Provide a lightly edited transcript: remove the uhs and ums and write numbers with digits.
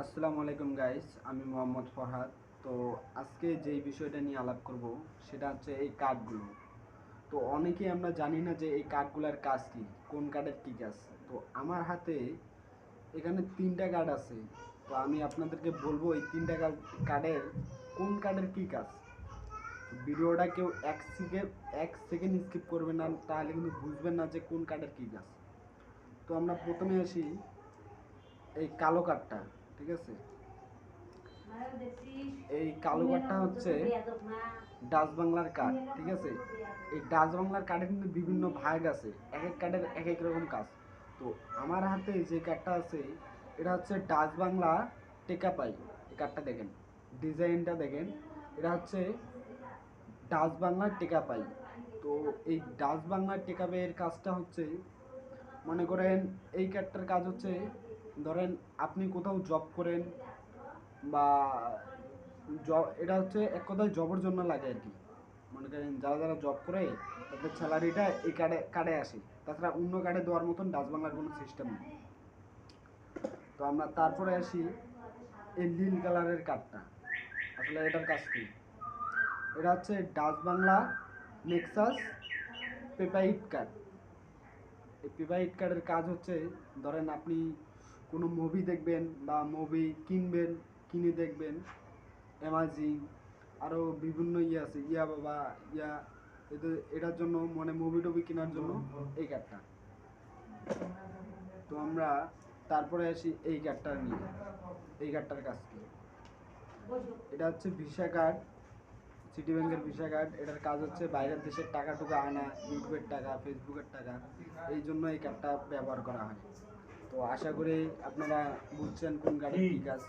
আসসালামু আলাইকুম গাইস, আমি মোহাম্মদ ফরহাদ। তো আজকে যেই বিষয়টা নিয়ে আলাপ করব সেটা হচ্ছে এই কার্ডগুলো। তো অনেকেই আমরা জানি না যে এই কার্ডগুলোর কাজ কি, কোন কার্ডের কী কাজ। তো আমার হাতে এখানে 3টা কার্ড আছে। তো আমি আপনাদেরকে বলবো এই 3টা কার্ডের কোন কার্ডের কী কাজ। ভিডিওটা কেউ এক সেকেন্ড স্কিপ করবেন না, তাহলে কিন্তু বুঝবেন না যে কোন কার্ডের কী কাজ। তো আমরা প্রথমে আসি এই কালো কার্ডটা, ঠিক আছে। এই কালো কার্ডটা হচ্ছে ডাচ বাংলার কার্ড, ঠিক আছে। এই ডাচ বাংলার কার্ডে কিন্তু বিভিন্ন ভাগ আছে, এক এক কার্ডের এক এক রকম কাজ। তো আমার হাতে যে কার্ডটা আছে এটা হচ্ছে ডাচ বাংলা টেকাপাই। এই কার্ডটা দেখেন, ডিজাইনটা দেখেন, এটা হচ্ছে ডাচ বাংলার টেকাপাই। তো এই ডাচ বাংলার টেকাপাইয়ের কাজটা হচ্ছে, মনে করেন এই কার্ডটার কাজ হচ্ছে, ধরেন আপনি কোথাও জব করেন বা এটা হচ্ছে এক কথায় জবের জন্য লাগে আর কি। মনে করেন যারা যারা জব করে তাদের স্যালারিটা এই কার্ডে আসে। তাছাড়া অন্য কার্ডে দেওয়ার মতন ডাচ বাংলার কোনো সিস্টেম নেই। তো আমরা তারপরে আসি এই নীল কালারের কার্ডটা। আসলে এটার কাজ কি? এটা হচ্ছে ডাচ বাংলা নেক্সাস পেপাইট কার্ড। এই পেপাইট কার্ডের কাজ হচ্ছে, ধরেন আপনি কোনো মুভি দেখবেন বা মুভি কিনে দেখবেন, অ্যামাজিং আরও বিভিন্ন আছে, বাবা এটার জন্য, মানে মুভি টুভি কেনার জন্য এই কার্ডটা। তো আমরা তারপরে আসি এই কার্ডটা নিয়ে। এই কার্ডটার কাজ কি? এটা হচ্ছে ভিসা কার্ড, সিটি ব্যাংকের ভিসা কার্ড। এটার কাজ হচ্ছে বাইরের দেশের টাকা টুকা আনা, ইউটিউবের টাকা, ফেসবুকের টাকা, এই জন্য এই কার্ডটা ব্যবহার করা হয়। তো আশা করি আপনারা বুঝছেন কোন কার্ডের কী কাজ।